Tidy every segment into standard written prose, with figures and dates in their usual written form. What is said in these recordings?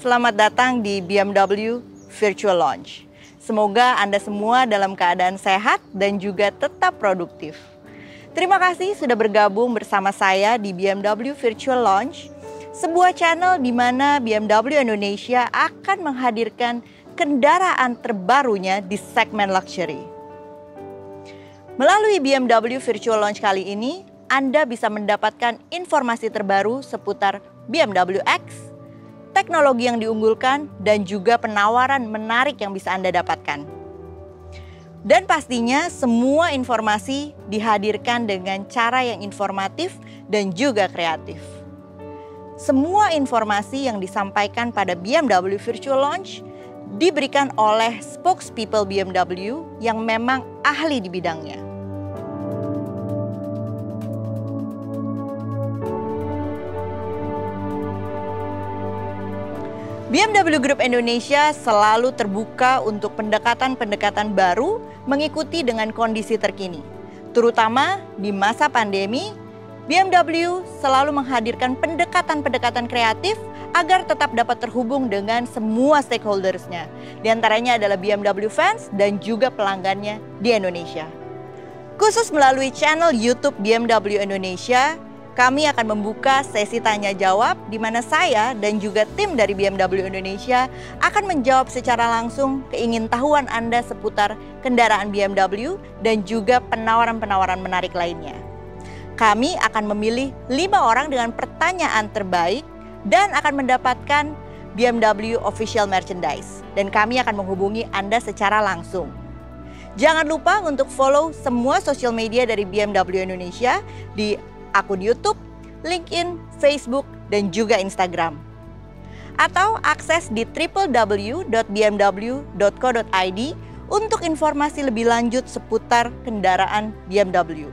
selamat datang di BMW Virtual Launch. Semoga Anda semua dalam keadaan sehat dan juga tetap produktif. Terima kasih sudah bergabung bersama saya di BMW Virtual Launch, sebuah channel di mana BMW Indonesia akan menghadirkan kendaraan terbarunya di segmen luxury. Melalui BMW Virtual Launch kali ini, Anda bisa mendapatkan informasi terbaru seputar BMW X, teknologi yang diunggulkan, dan juga penawaran menarik yang bisa Anda dapatkan. Dan pastinya semua informasi dihadirkan dengan cara yang informatif dan juga kreatif. Semua informasi yang disampaikan pada BMW Virtual Launch diberikan oleh spokespeople BMW yang memang ahli di bidangnya. BMW Group Indonesia selalu terbuka untuk pendekatan-pendekatan baru mengikuti dengan kondisi terkini. Terutama di masa pandemi, BMW selalu menghadirkan pendekatan-pendekatan kreatif agar tetap dapat terhubung dengan semua stakeholders-nya. Di antaranya adalah BMW fans dan juga pelanggannya di Indonesia. Khusus melalui channel YouTube BMW Indonesia, kami akan membuka sesi tanya jawab di mana saya dan juga tim dari BMW Indonesia akan menjawab secara langsung keingintahuan Anda seputar kendaraan BMW dan juga penawaran-penawaran menarik lainnya. Kami akan memilih 5 orang dengan pertanyaan terbaik dan akan mendapatkan BMW Official Merchandise. Dan kami akan menghubungi Anda secara langsung. Jangan lupa untuk follow semua sosial media dari BMW Indonesia di akun YouTube, LinkedIn, Facebook, dan juga Instagram. Atau akses di www.bmw.co.id untuk informasi lebih lanjut seputar kendaraan BMW.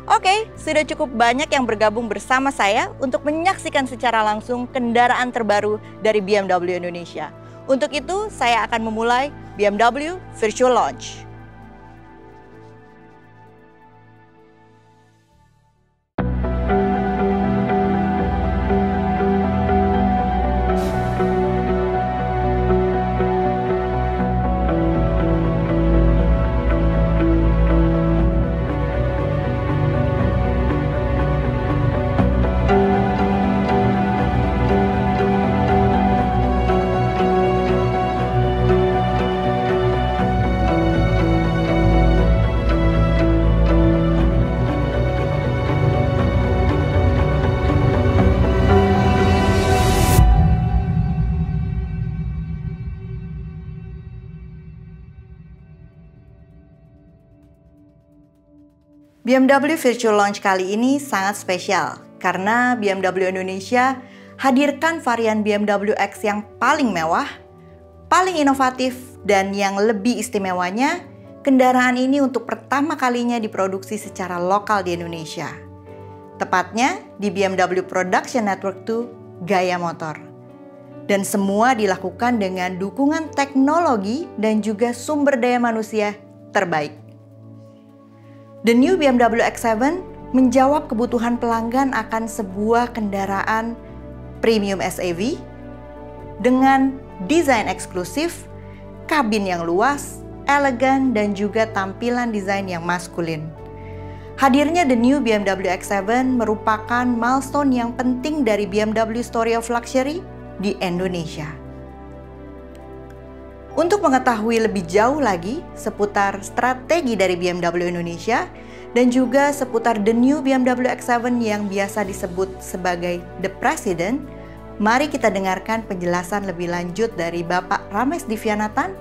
Oke, sudah cukup banyak yang bergabung bersama saya untuk menyaksikan secara langsung kendaraan terbaru dari BMW Indonesia. Untuk itu, saya akan memulai BMW Virtual Launch. BMW Virtual Launch kali ini sangat spesial karena BMW Indonesia hadirkan varian BMW X yang paling mewah, paling inovatif, dan yang lebih istimewanya, kendaraan ini untuk pertama kalinya diproduksi secara lokal di Indonesia. Tepatnya di BMW Production Network 2 Gaya Motor. Dan semua dilakukan dengan dukungan teknologi dan juga sumber daya manusia terbaik. The new BMW X7 menjawab kebutuhan pelanggan akan sebuah kendaraan premium SUV dengan desain eksklusif, kabin yang luas, elegan, dan juga tampilan desain yang maskulin. Hadirnya the new BMW X7 merupakan milestone yang penting dari BMW Story of Luxury di Indonesia. Untuk mengetahui lebih jauh lagi seputar strategi dari BMW Indonesia dan juga seputar the new BMW X7 yang biasa disebut sebagai The President, mari kita dengarkan penjelasan lebih lanjut dari Bapak Ramesh Divianathan,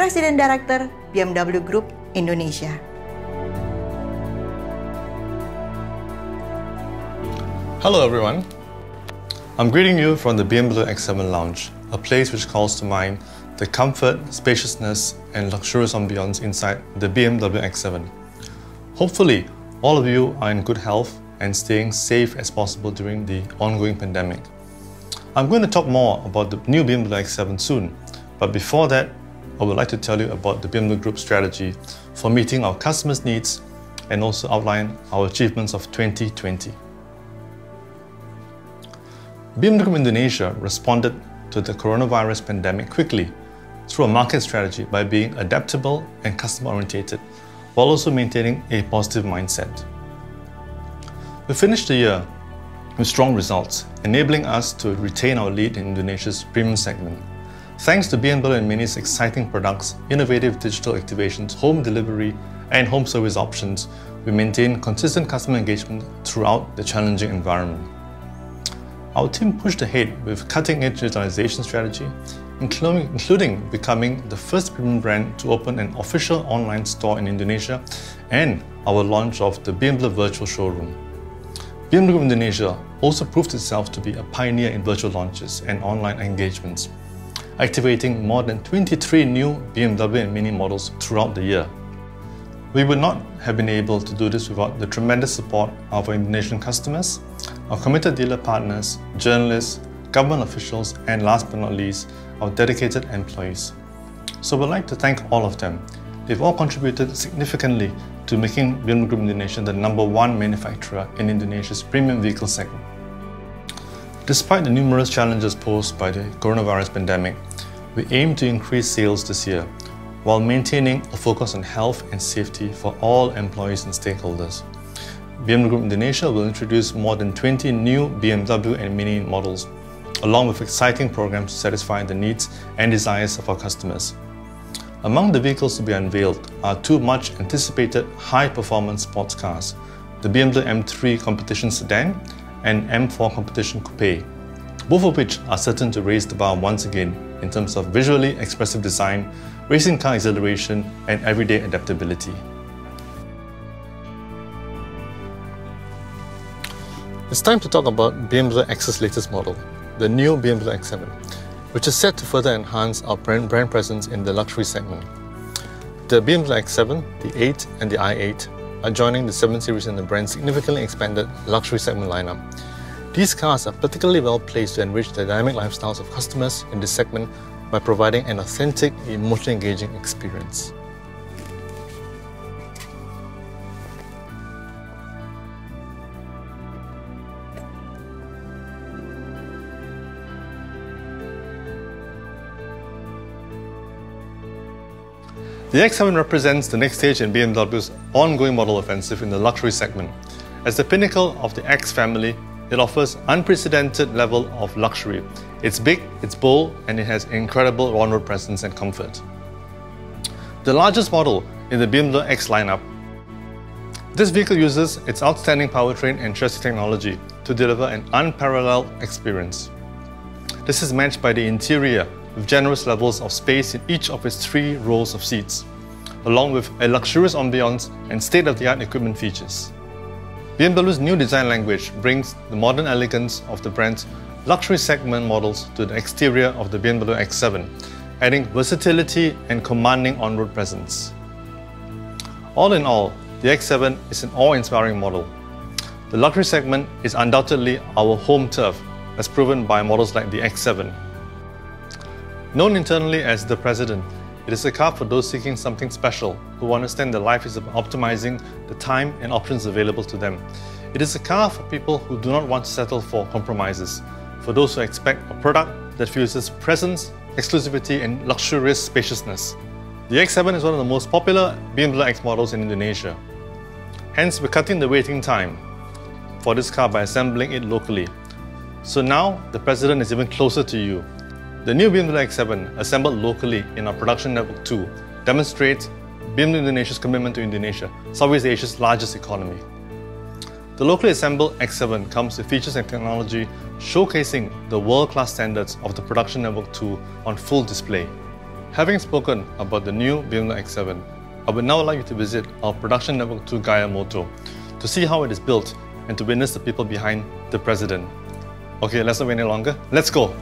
Presiden Director BMW Group Indonesia. Hello everyone, I'm greeting you from the BMW X7 Lounge, a place which calls to mind the comfort, spaciousness, and luxurious ambience inside the BMW X7. Hopefully, all of you are in good health and staying safe as possible during the ongoing pandemic. I'm going to talk more about the new BMW X7 soon, but before that, I would like to tell you about the BMW Group strategy for meeting our customers' needs and also outline our achievements of 2020. BMW Group Indonesia responded to the coronavirus pandemic quickly through a market strategy by being adaptable and customer-oriented, while also maintaining a positive mindset. We finished the year with strong results, enabling us to retain our lead in Indonesia's premium segment. Thanks to BMW and MINI's exciting products, innovative digital activations, home delivery, and home service options, we maintain consistent customer engagement throughout the challenging environment. Our team pushed ahead with cutting-edge digitalization strategy, including becoming the first premium brand to open an official online store in Indonesia and our launch of the BMW Virtual Showroom. BMW Group Indonesia also proved itself to be a pioneer in virtual launches and online engagements, activating more than 23 new BMW and MINI models throughout the year. We would not have been able to do this without the tremendous support of our Indonesian customers, our committed dealer partners, journalists, government officials, and last but not least, our dedicated employees. So we'd like to thank all of them. They've all contributed significantly to making BMW Group Indonesia the #1 manufacturer in Indonesia's premium vehicle segment. Despite the numerous challenges posed by the coronavirus pandemic, we aim to increase sales this year, while maintaining a focus on health and safety for all employees and stakeholders. BMW Group Indonesia will introduce more than 20 new BMW and MINI models, along with exciting programs to satisfy the needs and desires of our customers. Among the vehicles to be unveiled are two much-anticipated high-performance sports cars, the BMW M3 Competition Sedan and M4 Competition Coupe, both of which are certain to raise the bar once again in terms of visually expressive design, racing car exhilaration, and everyday adaptability. It's time to talk about BMW X's latest model, the new BMW X7, which is set to further enhance our brand presence in the luxury segment. The BMW X7, the 8 and the i8 are joining the 7 Series in the brand's significantly expanded luxury segment lineup. These cars are particularly well placed to enrich the dynamic lifestyles of customers in this segment by providing an authentic, emotionally engaging experience. The X7 represents the next stage in BMW's ongoing model offensive in the luxury segment. As the pinnacle of the X family, it offers unprecedented level of luxury. It's big, it's bold, and it has incredible on-road presence and comfort. The largest model in the BMW X lineup, this vehicle uses its outstanding powertrain and chassis technology to deliver an unparalleled experience. This is matched by the interior with generous levels of space in each of its 3 rows of seats, along with a luxurious ambiance and state-of-the-art equipment features. BMW's new design language brings the modern elegance of the brand's luxury segment models to the exterior of the BMW X7, adding versatility and commanding on-road presence. All in all, the X7 is an awe-inspiring model. The luxury segment is undoubtedly our home turf, as proven by models like the X7. Known internally as the President, it is a car for those seeking something special, who understand that life is about optimizing the time and options available to them. It is a car for people who do not want to settle for compromises, for those who expect a product that fuses presence, exclusivity, and luxurious spaciousness. The X7 is one of the most popular BMW X models in Indonesia. Hence, we're cutting the waiting time for this car by assembling it locally. So now, the President is even closer to you. The new BMW X7, assembled locally in our production network 2, demonstrates BMW Indonesia's commitment to Indonesia, Southeast Asia's largest economy. The locally assembled X7 comes with features and technology showcasing the world-class standards of the production network 2 on full display. Having spoken about the new BMW X7, I would now like you to visit our production network 2 Gaya Motor to see how it is built and to witness the people behind the President. Okay, let's not wait any longer. Let's go!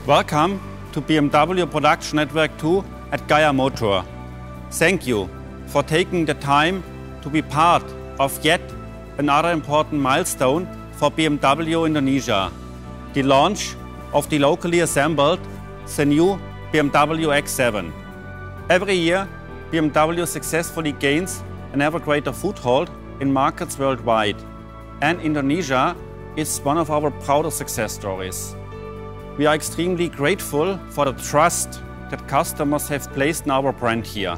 Welcome to BMW Production Network 2 at Gaya Motor. Thank you for taking the time to be part of yet another important milestone for BMW Indonesia, the launch of the locally assembled, the new BMW X7. Every year, BMW successfully gains an ever greater foothold in markets worldwide, and Indonesia is one of our proudest success stories. We are extremely grateful for the trust that customers have placed in our brand here.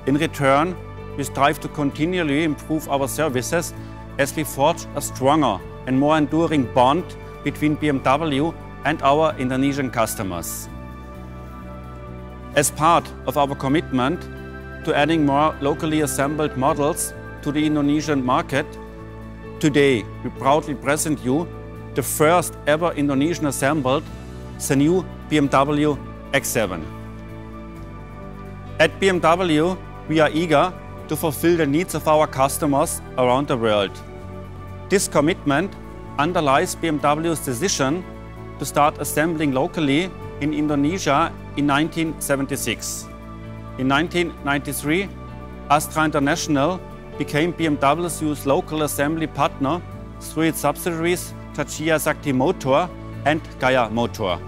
In return, we strive to continually improve our services as we forge a stronger and more enduring bond between BMW and our Indonesian customers. As part of our commitment to adding more locally assembled models to the Indonesian market, today we proudly present you the first ever Indonesian assembled, the new BMW X7. At BMW, we are eager to fulfill the needs of our customers around the world. This commitment underlies BMW's decision to start assembling locally in Indonesia in 1976. In 1993, Astra International became BMW's local assembly partner through its subsidiaries Tachia Sakti Motor and Gaya Motor.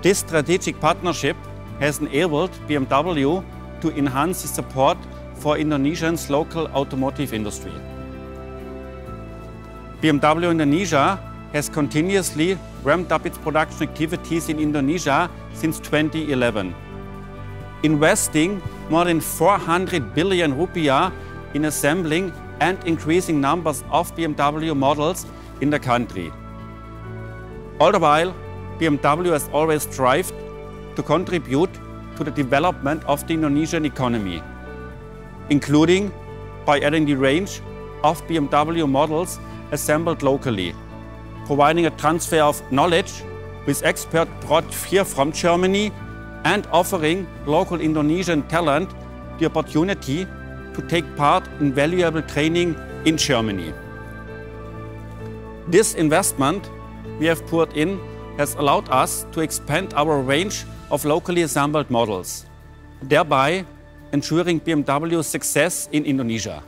This strategic partnership has enabled BMW to enhance its support for Indonesia's local automotive industry. BMW Indonesia has continuously ramped up its production activities in Indonesia since 2011, investing more than 400 billion rupiah in assembling and increasing numbers of BMW models in the country. All the while, BMW has always strived to contribute to the development of the Indonesian economy, including by adding the range of BMW models assembled locally, providing a transfer of knowledge with experts brought here from Germany, and offering local Indonesian talent the opportunity to take part in valuable training in Germany. This investment we have put in has allowed us to expand our range of locally assembled models, thereby ensuring BMW's success in Indonesia.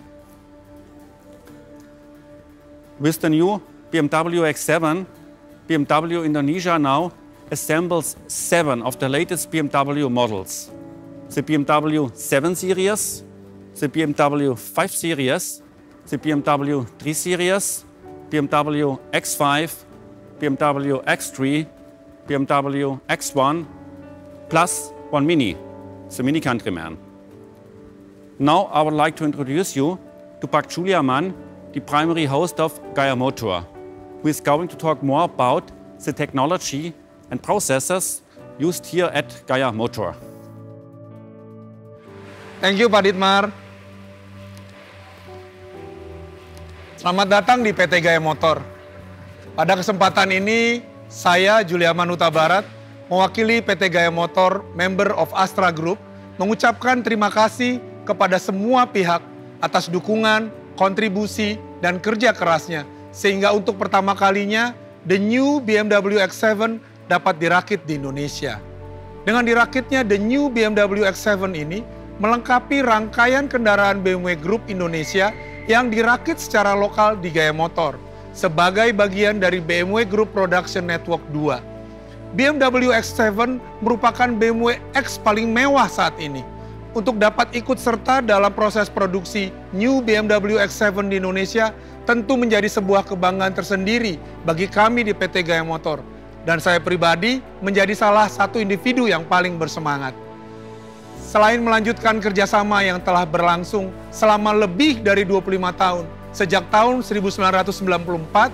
With the new BMW X7, BMW Indonesia now assembles 7 of the latest BMW models: the BMW 7 Series, the BMW 5 Series, the BMW 3 Series, BMW X5, BMW X3, BMW X1, plus one Mini, the Mini Countryman. Now I would like to introduce you to Pak Juliaman, the primary host of Gaya Motor, who is going to talk more about the technology and processes used here at Gaya Motor. Thank you Pak Dietmar. Selamat datang di PT Gaya Motor. Pada kesempatan ini, saya Juliaman Huta Barat, mewakili PT Gaya Motor, member of Astra Group, mengucapkan terima kasih kepada semua pihak atas dukungan, kontribusi, dan kerja kerasnya, sehingga untuk pertama kalinya, the new BMW X7 dapat dirakit di Indonesia. Dengan dirakitnya the new BMW X7 ini, melengkapi rangkaian kendaraan BMW Group Indonesia yang dirakit secara lokal di Gaya Motor, sebagai bagian dari BMW Group Production Network 2. BMW X7 merupakan BMW X paling mewah saat ini. Untuk dapat ikut serta dalam proses produksi new BMW X7 di Indonesia, tentu menjadi sebuah kebanggaan tersendiri bagi kami di PT Gaya Motor. Dan saya pribadi menjadi salah satu individu yang paling bersemangat. Selain melanjutkan kerjasama yang telah berlangsung selama lebih dari 25 tahun, sejak tahun 1994,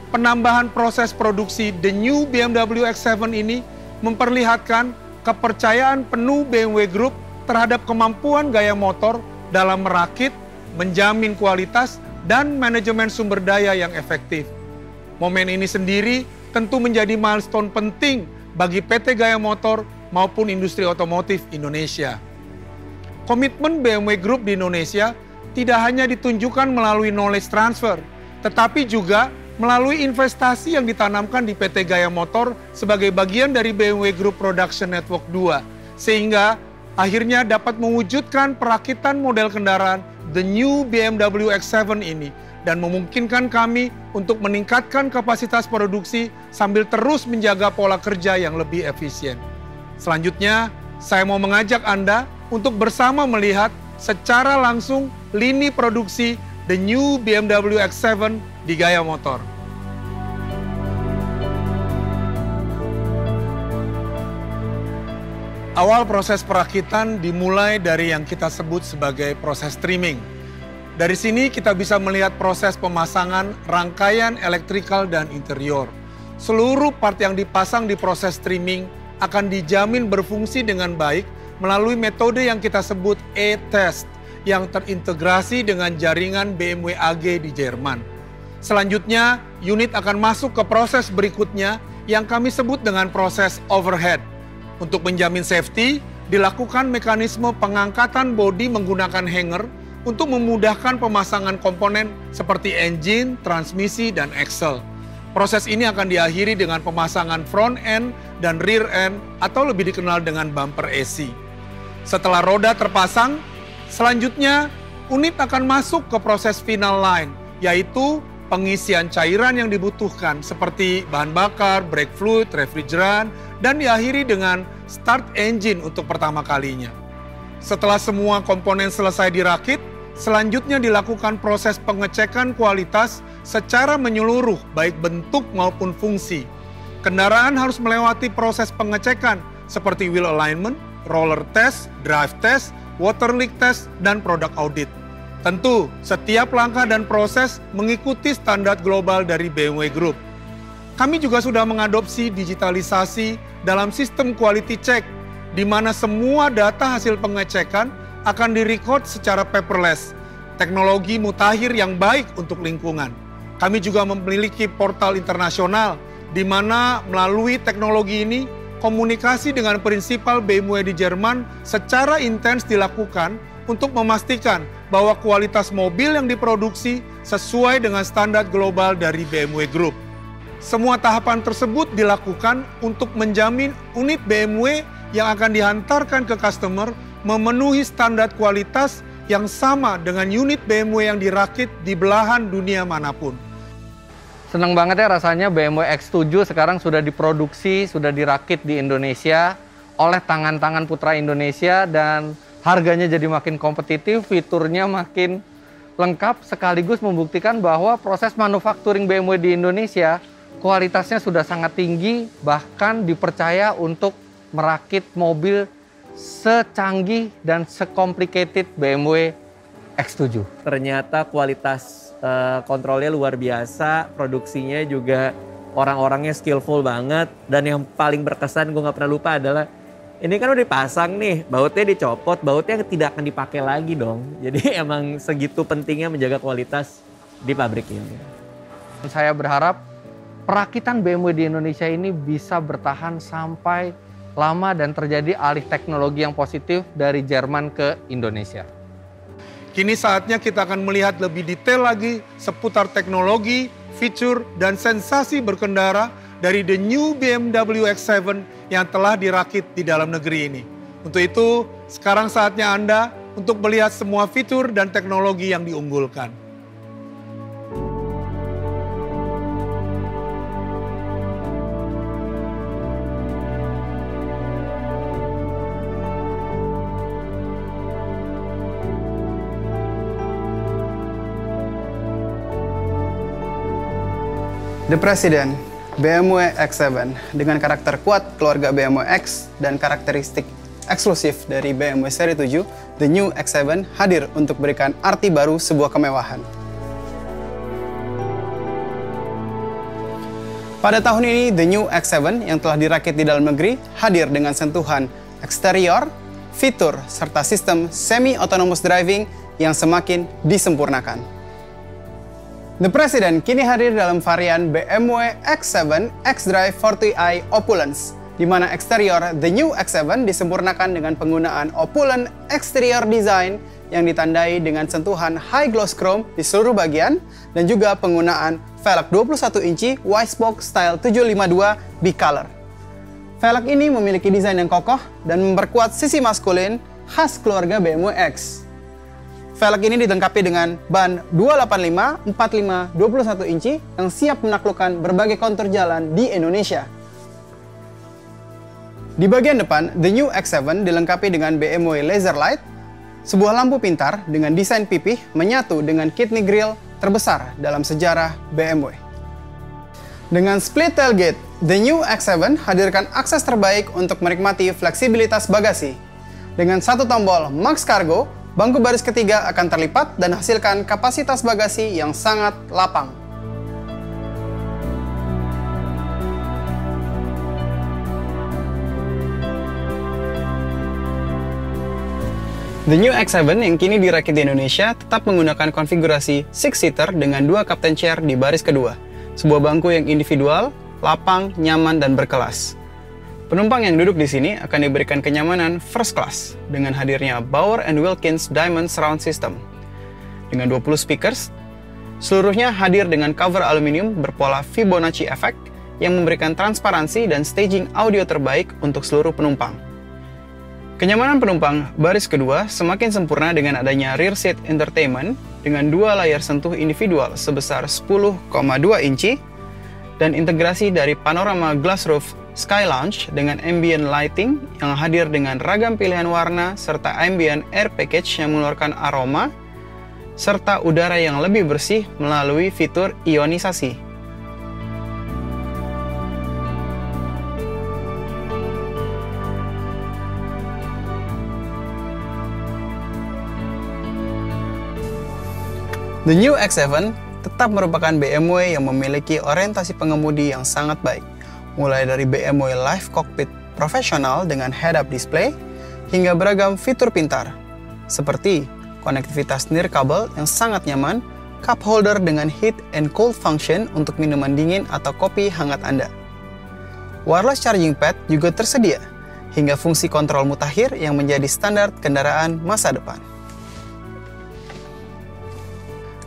penambahan proses produksi the new BMW X7 ini memperlihatkan kepercayaan penuh BMW Group terhadap kemampuan Gaya Motor dalam merakit, menjamin kualitas, dan manajemen sumber daya yang efektif. Momen ini sendiri tentu menjadi milestone penting bagi PT Gaya Motor maupun industri otomotif Indonesia. Komitmen BMW Group di Indonesia tidak hanya ditunjukkan melalui knowledge transfer, tetapi juga melalui investasi yang ditanamkan di PT Gaya Motor sebagai bagian dari BMW Group Production Network 2, sehingga akhirnya dapat mewujudkan perakitan model kendaraan the new BMW X7 ini dan memungkinkan kami untuk meningkatkan kapasitas produksi sambil terus menjaga pola kerja yang lebih efisien. Selanjutnya, saya mau mengajak Anda untuk bersama melihat secara langsung lini produksi the new BMW X7 di Gaya Motor. Awal proses perakitan dimulai dari yang kita sebut sebagai proses trimming. Dari sini kita bisa melihat proses pemasangan rangkaian elektrikal dan interior. Seluruh part yang dipasang di proses trimming akan dijamin berfungsi dengan baik melalui metode yang kita sebut E-Test yang terintegrasi dengan jaringan BMW AG di Jerman. Selanjutnya, unit akan masuk ke proses berikutnya yang kami sebut dengan proses overhead. Untuk menjamin safety, dilakukan mekanisme pengangkatan bodi menggunakan hanger untuk memudahkan pemasangan komponen seperti engine, transmisi, dan axle. Proses ini akan diakhiri dengan pemasangan front end dan rear end atau lebih dikenal dengan bumper AC. Setelah roda terpasang, selanjutnya unit akan masuk ke proses final line, yaitu pengisian cairan yang dibutuhkan seperti bahan bakar, brake fluid, refrigeran, dan diakhiri dengan start engine untuk pertama kalinya. Setelah semua komponen selesai dirakit, selanjutnya dilakukan proses pengecekan kualitas secara menyeluruh baik bentuk maupun fungsi. Kendaraan harus melewati proses pengecekan seperti wheel alignment, roller test, drive test, water leak test, dan product audit. Tentu, setiap langkah dan proses mengikuti standar global dari BMW Group. Kami juga sudah mengadopsi digitalisasi dalam sistem quality check, di mana semua data hasil pengecekan akan direcord secara paperless, teknologi mutakhir yang baik untuk lingkungan. Kami juga memiliki portal internasional, di mana melalui teknologi ini, komunikasi dengan prinsipal BMW di Jerman secara intens dilakukan untuk memastikan bahwa kualitas mobil yang diproduksi sesuai dengan standar global dari BMW Group. Semua tahapan tersebut dilakukan untuk menjamin unit BMW yang akan dihantarkan ke customer memenuhi standar kualitas yang sama dengan unit BMW yang dirakit di belahan dunia manapun. Senang banget ya rasanya BMW X7 sekarang sudah diproduksi, sudah dirakit di Indonesia oleh tangan-tangan putra Indonesia dan harganya jadi makin kompetitif, fiturnya makin lengkap sekaligus membuktikan bahwa proses manufacturing BMW di Indonesia kualitasnya sudah sangat tinggi, bahkan dipercaya untuk merakit mobil secanggih dan secomplicated BMW X7. Ternyata kualitas kontrolnya luar biasa, produksinya juga orang-orangnya skillful banget. Dan yang paling berkesan gue gak pernah lupa adalah ini kan udah dipasang nih, bautnya dicopot, bautnya tidak akan dipakai lagi dong. Jadi emang segitu pentingnya menjaga kualitas di pabrik ini. Saya berharap perakitan BMW di Indonesia ini bisa bertahan sampai lama dan terjadi alih teknologi yang positif dari Jerman ke Indonesia. Kini saatnya kita akan melihat lebih detail lagi seputar teknologi, fitur, dan sensasi berkendara dari the new BMW X7 yang telah dirakit di dalam negeri ini. Untuk itu, sekarang saatnya Anda untuk melihat semua fitur dan teknologi yang diunggulkan. The President, BMW X7 dengan karakter kuat keluarga BMW X dan karakteristik eksklusif dari BMW seri 7, The New X7 hadir untuk berikan arti baru sebuah kemewahan. Pada tahun ini, The New X7 yang telah dirakit di dalam negeri hadir dengan sentuhan eksterior, fitur, serta sistem semi-autonomous driving yang semakin disempurnakan. The President kini hadir dalam varian BMW X7 xDrive 40i Opulence, di mana eksterior The New X7 disempurnakan dengan penggunaan opulent exterior design yang ditandai dengan sentuhan high gloss chrome di seluruh bagian dan juga penggunaan velg 21 inci Wisebox style 752 B-Color. Velg ini memiliki desain yang kokoh dan memperkuat sisi maskulin khas keluarga BMW X. Velg ini dilengkapi dengan ban 285 45 21 inci yang siap menaklukkan berbagai kontur jalan di Indonesia. Di bagian depan, the new X7 dilengkapi dengan BMW Laser Light, sebuah lampu pintar dengan desain pipih menyatu dengan kidney grille terbesar dalam sejarah BMW. Dengan split tailgate, the new X7 hadirkan akses terbaik untuk menikmati fleksibilitas bagasi. Dengan satu tombol Max Cargo, bangku baris ketiga akan terlipat dan hasilkan kapasitas bagasi yang sangat lapang. The new X7 yang kini dirakit di Indonesia tetap menggunakan konfigurasi 6-seater dengan 2 captain chair di baris kedua. Sebuah bangku yang individual, lapang, nyaman, dan berkelas. Penumpang yang duduk di sini akan diberikan kenyamanan first class dengan hadirnya Bauer & Wilkins Diamond Surround System. Dengan 20 speakers, seluruhnya hadir dengan cover aluminium berpola Fibonacci Effect yang memberikan transparansi dan staging audio terbaik untuk seluruh penumpang. Kenyamanan penumpang baris kedua semakin sempurna dengan adanya rear seat entertainment dengan 2 layar sentuh individual sebesar 10,2 inci dan integrasi dari panorama glass roof Sky Lounge dengan ambient lighting yang hadir dengan ragam pilihan warna serta ambient air package yang mengeluarkan aroma serta udara yang lebih bersih melalui fitur ionisasi. The new X7 tetap merupakan BMW yang memiliki orientasi pengemudi yang sangat baik, mulai dari BMW Live Cockpit profesional dengan head-up display, hingga beragam fitur pintar, seperti konektivitas nirkabel yang sangat nyaman, cup holder dengan heat and cold function untuk minuman dingin atau kopi hangat Anda. Wireless charging pad juga tersedia, hingga fungsi kontrol mutakhir yang menjadi standar kendaraan masa depan.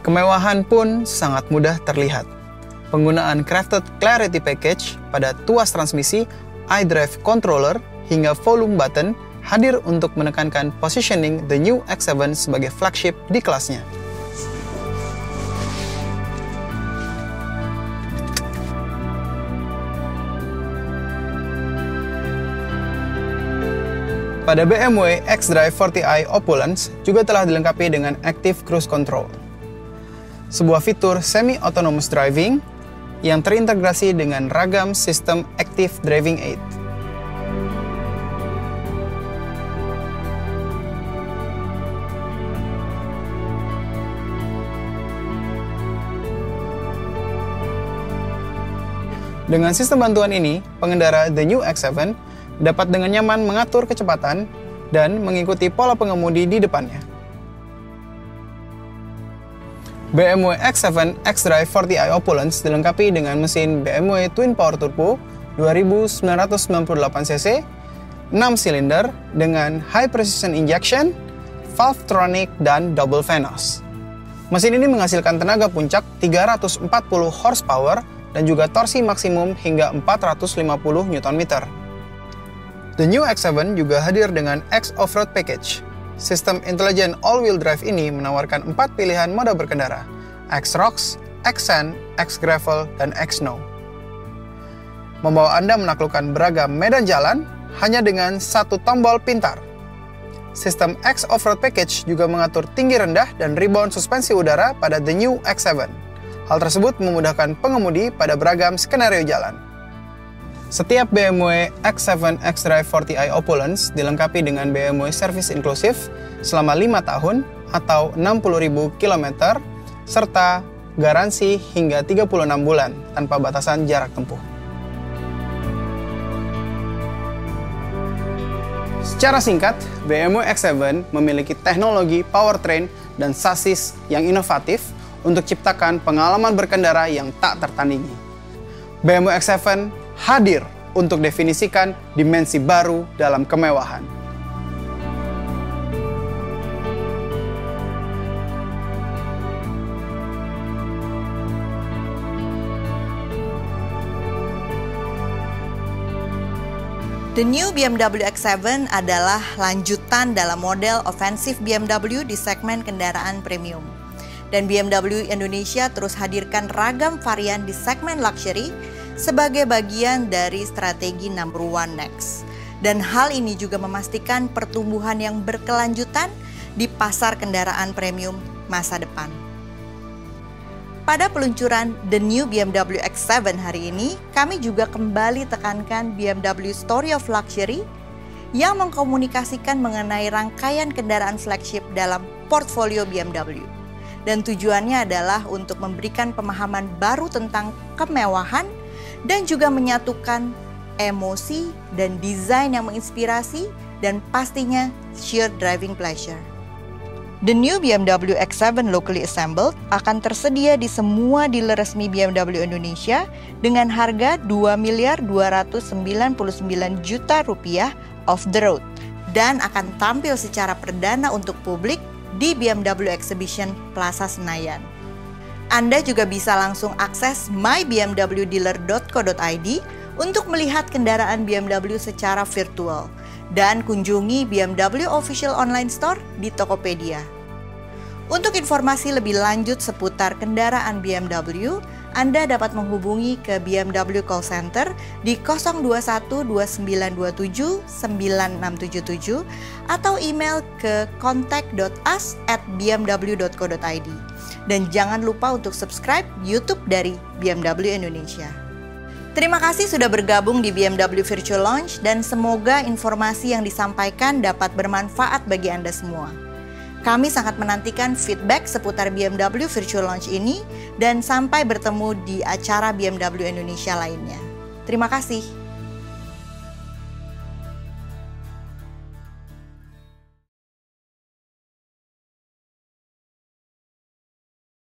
Kemewahan pun sangat mudah terlihat. Penggunaan Crafted Clarity Package pada tuas transmisi, iDrive Controller, hingga volume button hadir untuk menekankan positioning the new X7 sebagai flagship di kelasnya. Pada BMW xDrive 40i Opulence juga telah dilengkapi dengan Active Cruise Control, sebuah fitur semi-autonomous driving yang terintegrasi dengan ragam sistem Active Driving Aid. Dengan sistem bantuan ini, pengendara the new X7 dapat dengan nyaman mengatur kecepatan dan mengikuti pola pengemudi di depannya. BMW X7 xDrive 40i Opulence dilengkapi dengan mesin BMW Twin Power Turbo 2998cc, 6 silinder dengan high precision injection, Valvetronic, dan double Venos. Mesin ini menghasilkan tenaga puncak 340 horsepower dan juga torsi maksimum hingga 450 Nm. The new X7 juga hadir dengan X Off-Road Package. Sistem intelijen all-wheel drive ini menawarkan 4 pilihan mode berkendara, X-Rocks, X-Sand, X-Gravel, dan X-Snow. Membawa Anda menaklukkan beragam medan jalan hanya dengan satu tombol pintar. Sistem X Off-Road Package juga mengatur tinggi rendah dan rebound suspensi udara pada the new X7. Hal tersebut memudahkan pengemudi pada beragam skenario jalan. Setiap BMW X7 xDrive 40i Opulence dilengkapi dengan BMW Service Inclusive selama 5 tahun atau 60.000 km serta garansi hingga 36 bulan tanpa batasan jarak tempuh. Secara singkat, BMW X7 memiliki teknologi powertrain dan sasis yang inovatif untuk ciptakan pengalaman berkendara yang tak tertandingi. BMW X7 hadir untuk definisikan dimensi baru dalam kemewahan. The new BMW X7 adalah lanjutan dalam model ofensif BMW di segmen kendaraan premium. Dan BMW Indonesia terus hadirkan ragam varian di segmen luxury sebagai bagian dari strategi Number One Next. Dan hal ini juga memastikan pertumbuhan yang berkelanjutan di pasar kendaraan premium masa depan. Pada peluncuran The New BMW X7 hari ini, kami juga kembali tekankan BMW Story of Luxury yang mengkomunikasikan mengenai rangkaian kendaraan flagship dalam portfolio BMW. Dan tujuannya adalah untuk memberikan pemahaman baru tentang kemewahan dan juga menyatukan emosi dan desain yang menginspirasi dan pastinya sheer driving pleasure. The new BMW X7 locally assembled akan tersedia di semua dealer resmi BMW Indonesia dengan harga Rp2.299.000.000 off the road dan akan tampil secara perdana untuk publik di BMW Exhibition Plaza Senayan. Anda juga bisa langsung akses mybmwdealer.co.id untuk melihat kendaraan BMW secara virtual dan kunjungi BMW Official Online Store di Tokopedia. Untuk informasi lebih lanjut seputar kendaraan BMW, Anda dapat menghubungi ke BMW Call Center di 021 2927 9677 atau email ke contact.us@bmw.co.id. Dan jangan lupa untuk subscribe YouTube dari BMW Indonesia. Terima kasih sudah bergabung di BMW Virtual Launch dan semoga informasi yang disampaikan dapat bermanfaat bagi Anda semua. Kami sangat menantikan feedback seputar BMW Virtual Launch ini dan sampai bertemu di acara BMW Indonesia lainnya. Terima kasih.